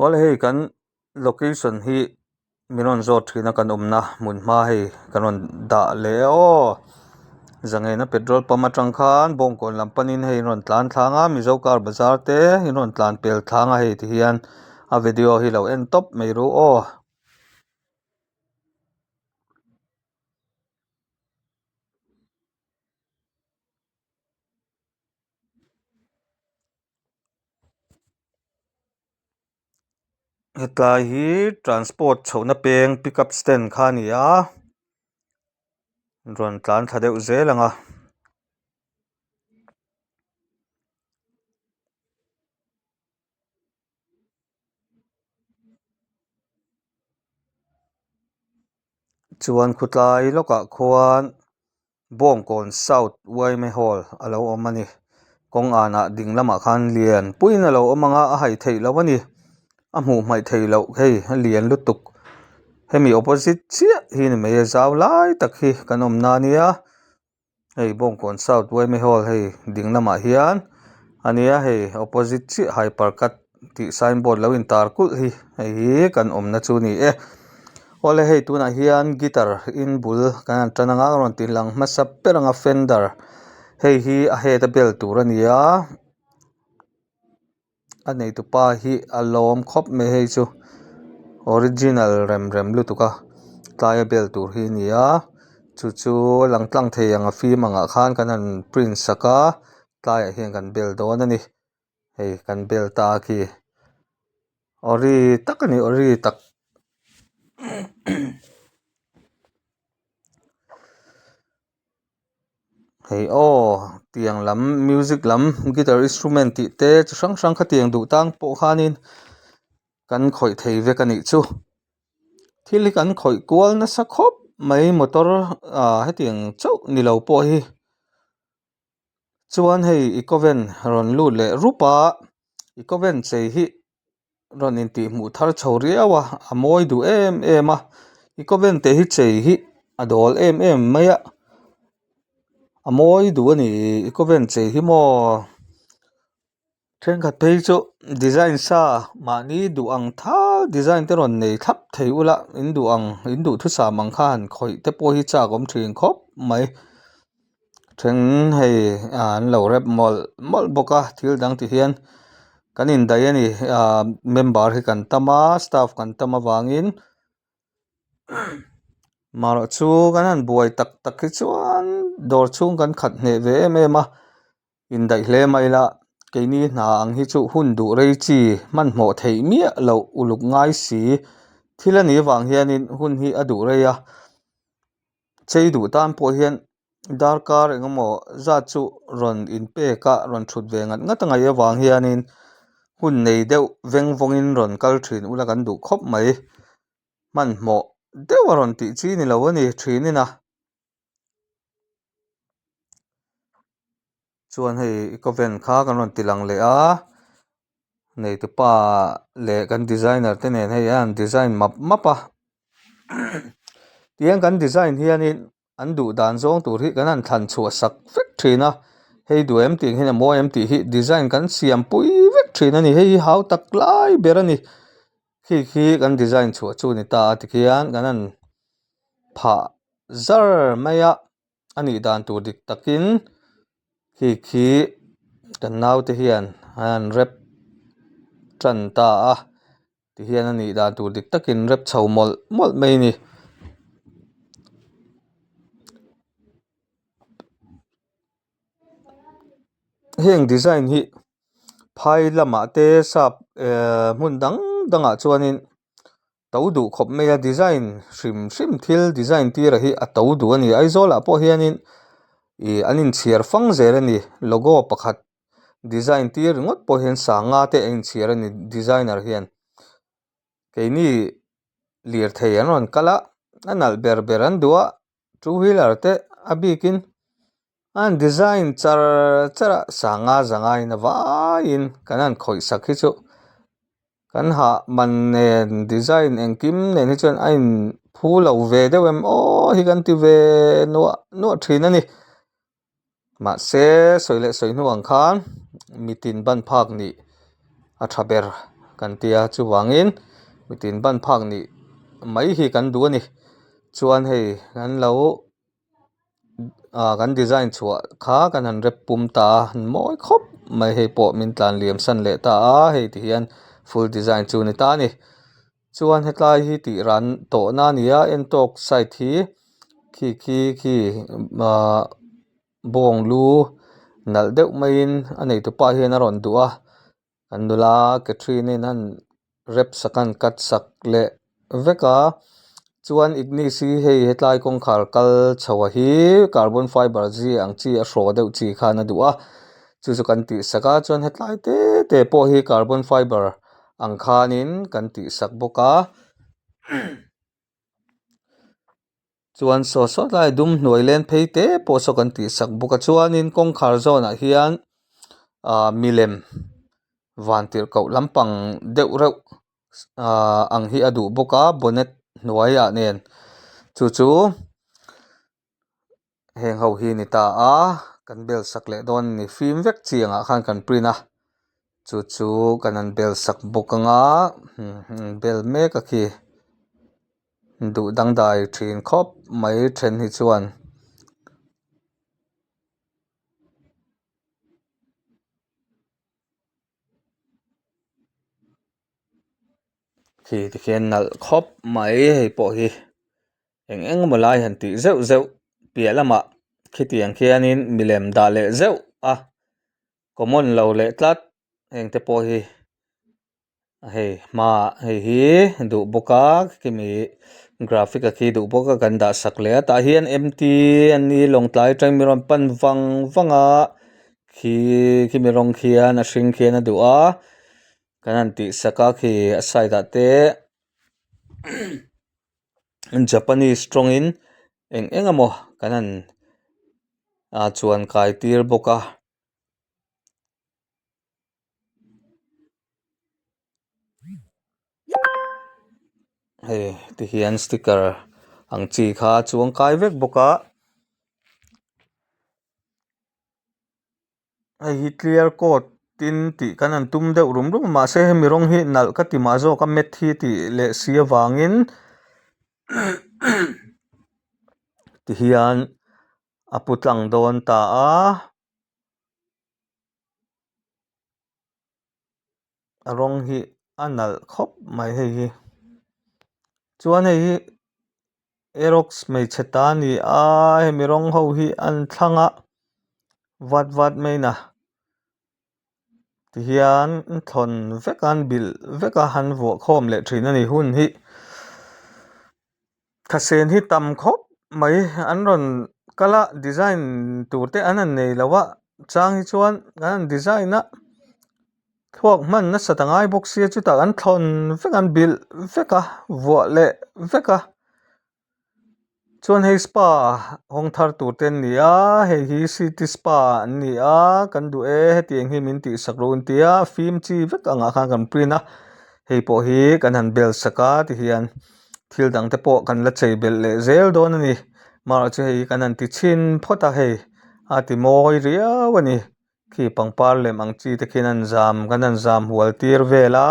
Wala hei kan location hi minon zot thina kan umna mun hma hei kanon da le o zangai na petrol pump atang khan bong kon lampanin hei ron tlan thlanga mizo kar bazar te ron tlan pel thlanga hei ti hian a video hi lo en top mai ru o hetlai hi transport chhona peng pickup stand kha ni a ron tlan thadeuh zelanga chuan khutlai loka khuan bong kon south waime hall alo omani kong ana ding lama khan lian puin alo omanga a hai thei lo ani a hmu mai thei lo hei lian lutuk hemi opposite chia hi ni mai zau lai tak hi kanom na nia hei bong kon south waime hall hei ding lama hian ania hei opposite chi hypercut ti signboard lo in tar kul hi hei kan omna chu ni e ole hei tuna hian guitar in bul kan tananga ron tin lang masa peranga fender hei hi a heta bel tur ania anei tu pa hi alom khop me hei chu original rem lutuka tlai bel tur hi nia chu lang tlang thei anga film anga khan kan an print saka tlai hian kan bel don ani hei kan bel ta ki ori tak ani ori tak hei o tiang lam music lam guitar instrument ti te chi hrang hrang kha tiang duh tang pawh khanin kan khawih thei vek ani chu thil hi kan khawih kual na sa khawp mai motor hetiang chauh nilo pawh hi chuan hei ikoven ron lut le rupa ikoven chei hi ron in tih hmuh thar chho riawa a mawi duh em em a ikoven te hi chei hi a dawl em em mai a a mawi duh ani ikoven chei hi maw thenkhat phei chu design sa mahni duh ang thau design te ron nei thlap thei ula in duh thu sam ang khan khawih te pawh hi chak awm thin khawp mai then hei an lo rep mol boka thil dang ti hian kan in dai ani member hi kan tama staff kan tama wangin maro chu kan han buai tak tak hi chuan dawr chhung kan khat hne ve em em a in dai hle mai la keini hna ang hi chu hun duh rei chi man hmawh thei mia lo uluk ngai si thil ani wang hianin hun hi a duh rei a chei duh tan pawh hian darkar engemaw zat chu ron in pek a ron thut ve ngat ngat angai awang hianin hun nei deuh veng vongin ron kal thin ula kan duh khawp mai man hmawh deuh a ron tih chi ni lo ani thinin a chuan hei ikoven kha kan ron ti lang le a nei tu pa le kan designer te nen hei an design map a tiang kan design hianin an duh dan zawng tur hi kan an thlan chhuah sak vek thina hei duhem tih hin a mawi em tih hi design kan siam pui vek thin ani hei hau tak lai ber ani khi kan design chhuah chu ni ta tikhian kan an phah zar mai a ani dan tur dik takin khi kan nau te hian an rep tran ta a ti hian ani dan tur dik takin rep chho mol mai ni heng design hi phai lama te sap hmun dangah chuanin to duh khawp mai a design hrim thil design tir a hi a to duh ani aizawl ah pawh hianin an in chhiar fang zel ani logo pakhat design tir ngot pawh hian sanga te a in chhiar ani designer hian keini lir thei an rawn kal a a nalh ber an duah two wheeler te a bikin an design char chara sanga zanga in a vaiin kan an khawih sak hi chu kan ha man nen design engkim nen hi chuan a in phu lo ve deuh em hi kan ti ve nuah thin ani mahse soile soihnung ang khan mitin ban phak nih a tha ber kan tia chu wangin mitin ban phak ni mai hi kan du ani chuan hei kan lo kan design chua kha kan han rep pum ta han moi khop mai hei po min tlan liam san le ta a hei ti hian full design chu ni ta ni chuan hetlai hi ti ran to na nia en tok site hi khi bong lu nal deuh mai in anei tu pa hian a ron du a kan nula Catherine in han rep sakan kat sak le veka chuan ignisi hei hetlai kong khar kal chhawa hi carbon fiber ji ang chi a hraw deuh chi khan a du a chu chu kan tih saka chuan hetlai te pawh hi carbon fiber ang khanin kan tih sak boka chuan saw lai dum hnuai len phei te pawh saw kan tih sak boka chuanin kong khar zone ah hian milem van tir kauh lampang deuh reuh ang hi a du boka bonnet hnuai ah nen chu heng ho hi ni ta a kan bel sak le don ni film vek chiang ah khan kan print a chu kan an bel sak boka nga bel mek a khi du dang dai thin khop mai then hi chuan khi ti khian nal khop mai hei pawh hi eng molai han ti zeuh pialama khi tiang khianin milem da le zeuh a common lo le tlat heng te pawh hi hei ma hei hi du boka kimi graphic a khi du boka kan da sak le ta hian empty an ni long tlai tang mi ron pan wanga khi mi rong khian a hring khian a du a kan an tih saka khi a side ah te Japanese strong in emo kan an chuan kai tir boka hei ti hian sticker ang chi kha chuang kai vek boka hei hi clear coat tin ti kan an tum deuh rum ma se mi rong hi nal ka ti ma zo ka met hi ti le sia wangin ti hian a putlang don ta a rong hi a nal khop mai hei hi chuan hei hi Aerox mai cheta ni a hemi rong ho hi an thlanga vat mai na ti hian thon vekan bil veka han vuah khawm le thin ani hun hi thasen hi tam khop mai an ron kala design turte an nei lawa chang hi chuan an design na thuak man na satangai box sia chu tak an thon vekan bil veka vuah le veka chuan hei spa hong thar tur ten ni a hei hi city spa an ni a kan du heti eng hi min tih sak ro un tia film chi vek anga khan kan print a hei pawh hi kan han bel saka ti hian thil dang te pawh kan la chei bel le zel dawn ani mar chu hei kan han ti chin phota hei a ti mawi riau ani khi pangpar lem ang chi te khin kan an zam hual tir vela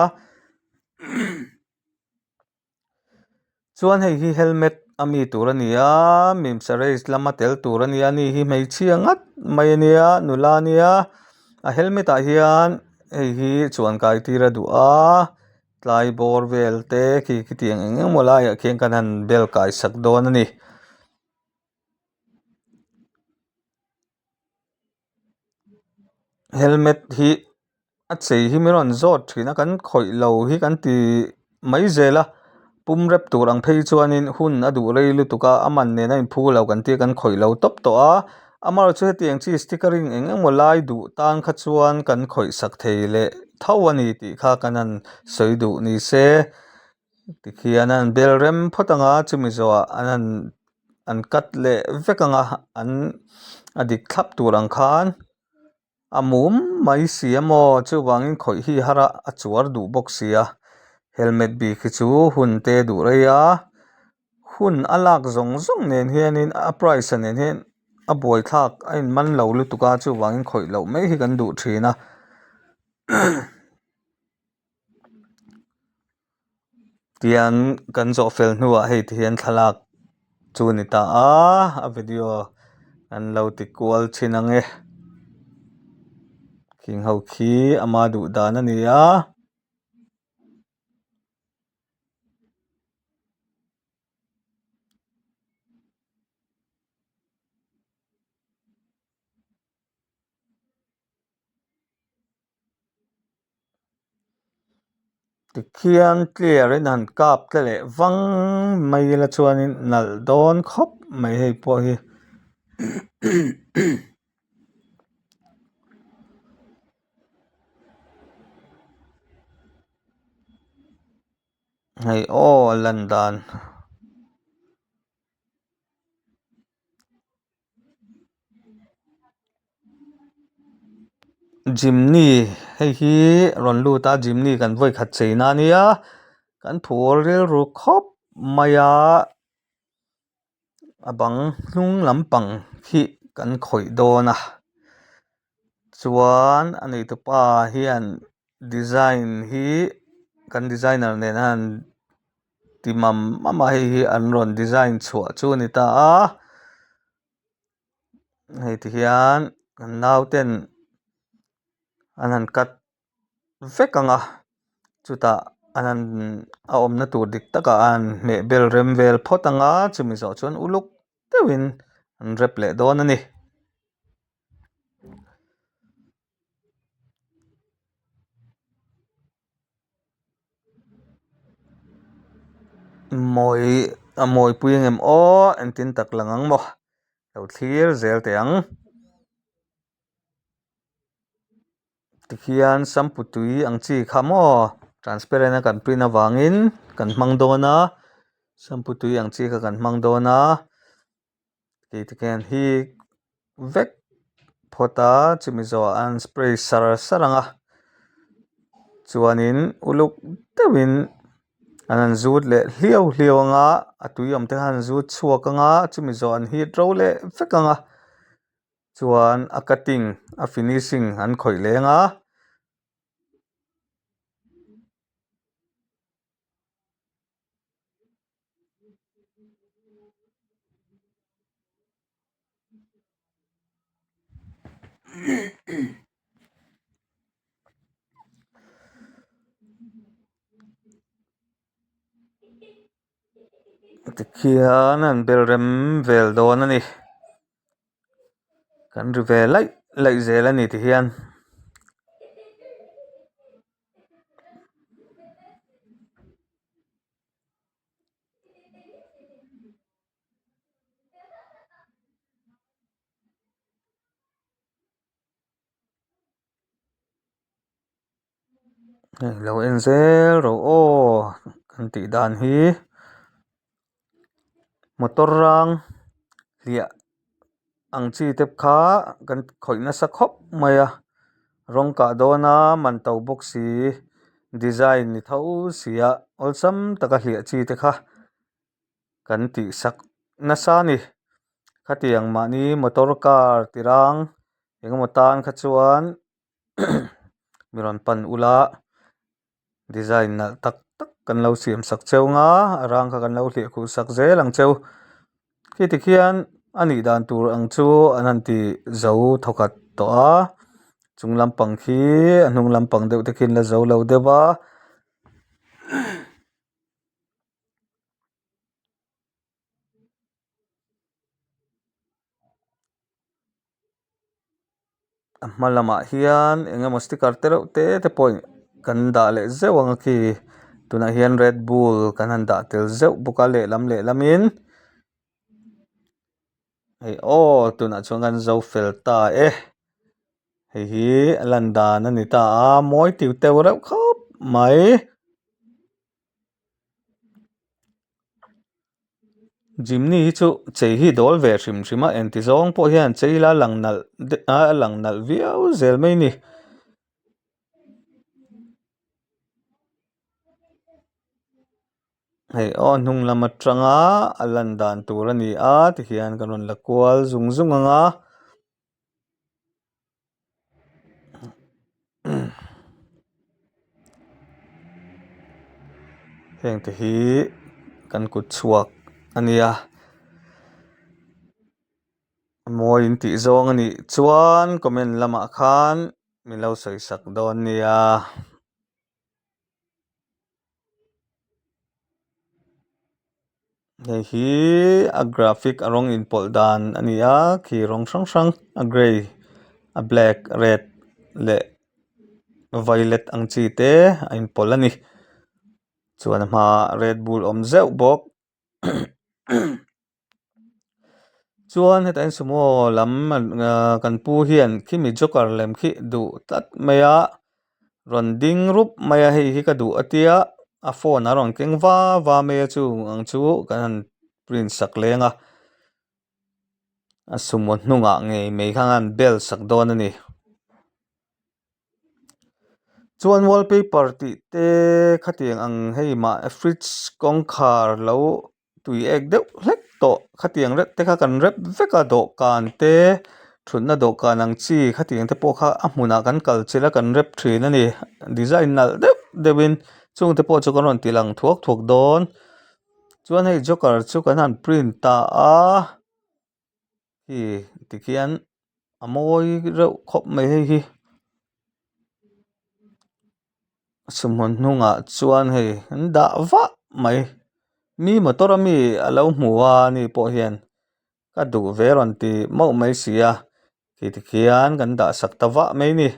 chuan hei hi helmet ami tur ani a mim sarais lama tel tur ani a ni hi hmeichhia ngat mai ani a nula ania a helmet ah hian hei hi chuan kai tir a du a tlai bor vel te khi tiang engemaw lai ah khian kan han bel kai sak dawn ani helmet hi a chei hi mi ron zawt thina kan khawih lo hi kan ti mai zela pum rep tur ang phei chuanin hun a duh reilu tuka aman nen a in phu lo kan ti kan khawih lo top to a amar chu heti ang chi stickering engemaw lai duh tan kha chuan kan khawih sak thei le tho ani tih kha kan an soi duh ni se tikhian an bel rem photanga chumi zaw an kat le vekanga an adik thlap tur ang khan amum mai siamaw chu wangin khawih hi hara a chuar duh bawk sia helmet bi khi chu hun te duh reia hun alak zong nen hianin a price nen hian a buai thlak a in man lo lu tuka chu wangin khawih lo mai hi kan duh thina tian kan zo fel nuwa hei tian thalak chu ni ta a video an lo ti kual chin ange king ho khi ama du dan ani a tikhian clear in han kap tle wang mai la chuanin nal don khop mai hei po hi hei o lan dan Jimny hei hi ron lu ta Jimny kan voi khat cheina ania kan phur ril ru khop maya abang hnung lampang hi kan khoi dona chuan ani tu pa hian design hi kan designer nen han timam mama hei hi an ron design chhuah chu ni ta a hei ti hian kan nauten an han kat vek anga chuta anan a awmna tur dik taka an meh bel rem vel phawt anga chumi zawh chuan uluk deuhin an rep leh dawn ani mawi pui engem aw en tin tak langang maw lo thlir zel te ang tikhian samputui ang chi kha maw transparent a kan print awangin kan hmang dawna samputui ang chi kha kan hmang dawna tikhian hi vek phawta chumi zawh an spray sar sar anga chuanin uluk deuhin an zut leh hliau hliau anga a tui awm te han zut chhuak anga chumi zawh an hit ro leh vek anga chuan a cutting a finishing an khawih lenga tikhian an bel rem vel dawn ani kan ri ve laih zel ani tihian lo en zel ro aw kan tih dan hi motor rang hliah ang chi tep kha kan khawih nasa khawp mai a rawng kah dawna man to box si design ni tho sia awlsam taka hliah chi te kha kan tih sak nasa ni khatiang mahni motor car tirang engemaw tan kha chuan miron pan ula design nalh tak tak kan lo siam sak cheu nga a rang kha kan lo hliah khuh sak zel ang cheu khi tikhian ani dan tur ang chu an han tih zo thawkhat tawh a chung lampang khi a hnung lampang deuh te khin la zo lo deuh a a hma lamah hian engemaw sticker tereuh te pawh kan dah leh zeuh anga khi tunah hian Red Bull kan han dah tel zeuh bawk a lehlam in hei aw tunah chuan kan zo fel ta hei hi a lan dan ani ta a mawi tiu teuh reuh khawp mai Jimny hi chu chei hi dawl ve hrim hrim a en ti zawng pawh hian chei la lang nalh viau zel mai ni hei aw hnung lam atanga a lan dan tur ani a tikhian kan rawn la kual zung zung anga heng te hi kan kut chuak ania mawi in tih zawng ani chuan comment lamah khan milo soisak dawn nia hei hi a graphic a rawng in pawlh dan ania khi rawng hrang hrang a gray a black red leh violet ang chi te a in pawlh ani chuan a hma red bull awm zeuh bawk chuan hetain sumo lam kan pu hian khimi joker lem khi duh tlat mai a rawn ding rup mai a hei hi ka duh atia a phone a rawn keng va mai a chu ang chu kan print sak lenga a sumo hnungah ngei mai kha an bel sak dawn ani chuan wallpaper tih te khatiang ang hei ma fridge kawngkhar lo tui ek deuh hlek tawh khatiang ret te kha kan rep veka dawhkan te thutna dawhkan ang chi khatiang te pawh kha a hmunah kan kal chila kan rep thin ani design nalh deuh deuhin chung te pawh chu kan rawn ti lang thuak thuak dawn chuan hei joker chu kan han print ta a hi tikhian a mawi reuh khawp mai hei hi sumhmun hnungah chuan hei an dah vah mai mi motor ami a lo hmu a ni pawh hian ka duh ve rawn ti mauh mai si a khi tikhian kan dah sak ta vah mai ni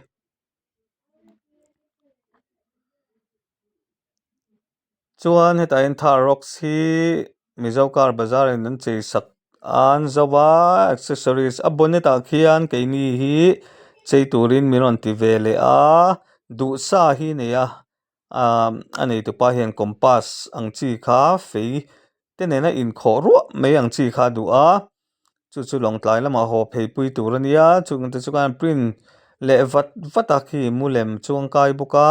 chuan hetain thar rocks hi mizo car bazar in an chei sak an zawa accessories a bonnet ah khian keini hi chei turin mi rawn ti ve le a duh sa hi nei a a nei tupa hian compass ang chi kha fei te nen a in khawh ruah mai ang chi kha duh a chu lawng tlai lamah hawp hei pui tur ania chung te chu kan print leh vatah khi mu lem chuang kai bawk a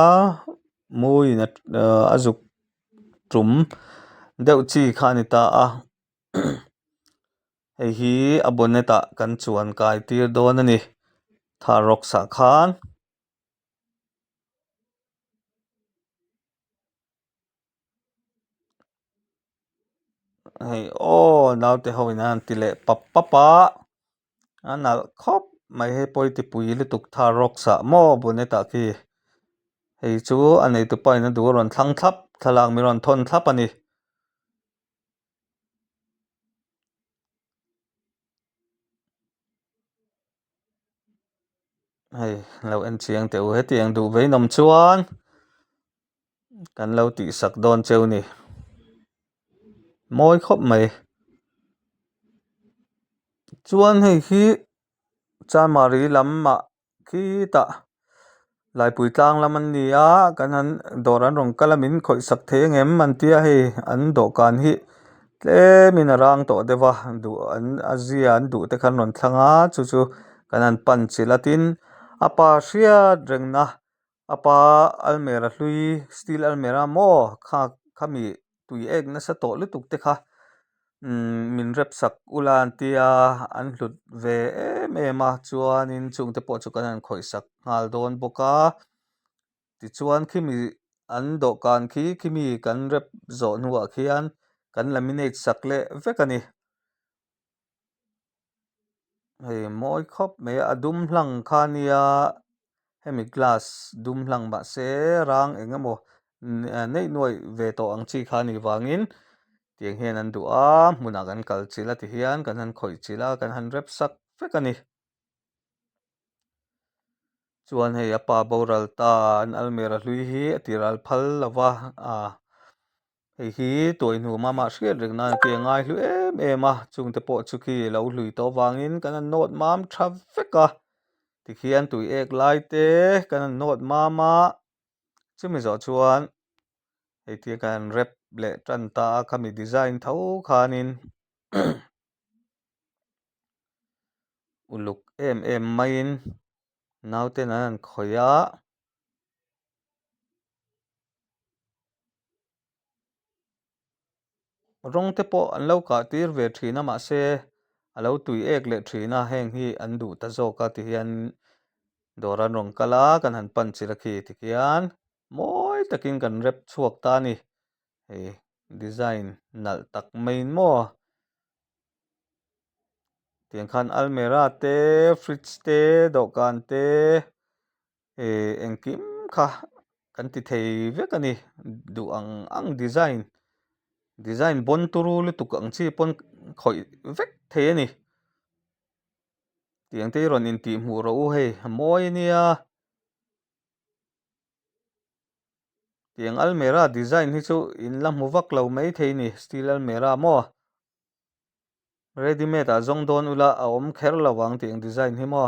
mawi in a zuk trum deuh chi kha ani ta a hei hi a bonnet ah kan chuan kai tir dawn ani thar rocks ah khan hei naute ho in an ti leh papa an nalh khawp mai hei pawh ti pui lutuk thar rocks ah maw bonnet ah khi hei chu a nei tupa in a dur rawn thlang thlap thlalak mi rawn thon thlap ani hei lo en chiang teuh hetiang duh veinom chuan kan lo tih sak dawn cheu ni mawi khawp mai chuan hei hi chanmari lamah khi tah laipui tlang lam an ni a kan han dawr an rawn kalamin khawih sak the ngem an tia hei an dawhkan hi tlemin a rang tawh dewa duh an a zia an duh te khan rawn thlanga chu kan han pan chilh a tin a pa hriat rengna a pa almera hlui steel almera maw khami tui ek nasa tawh lutuk te kha min rep sak ulan tia an hlut ve em a chuanin chung te pawh chu kan han khawih sak nghal dawn bawk a tichuan khimi an dawhkan khi khimi kan rep zawh hnuah khian kan laminate sak leh vek ani hei mawi khawp mai a dum hlang kha nia hemi glass dum hlang mahse rang engemaw nei nuai ve tawh ang chi kha ni wangin tiang hian an duh a hmunah kan kal chilh a ti hian kan han khawih chilh a kan han rep sak vek ani chuan hei a pa boral ta an almera hlui hi a tiral phal lova hei hi tuai hnu mama hriat rengna ki a ngai hlu em a chung te pawh chu khi lo hlui taw wangin kan an nawt mam tha vek a tikhian tui ek lai te kan an nawt mam a chumi zawh chuan hei tia kan rep leh tan ta khami design tho khanin uluk em mai in naute an khawih a rawng te pawh an lo kah tir ve thin a mahse a lo tui ek leh thin a heng hi an duh ta zawk a tihian dawr an rawn kala kan han pan chilh a khi tikhian mawi takin kan rep chhuak ta ni design nal tak main mo tiang khan almera te fridge te dawhkan te engkim kha kan ti thei vek ani du ang design bon turu lu tuk ang chi pon khoi vek thei ani tiang te ron in ti hmu ro hei mawi nia tiang almera design hi chu in la hmu vak lo mai thei ni steel almera mo ready made a zong don ula a om kher lawang tiang design hi mo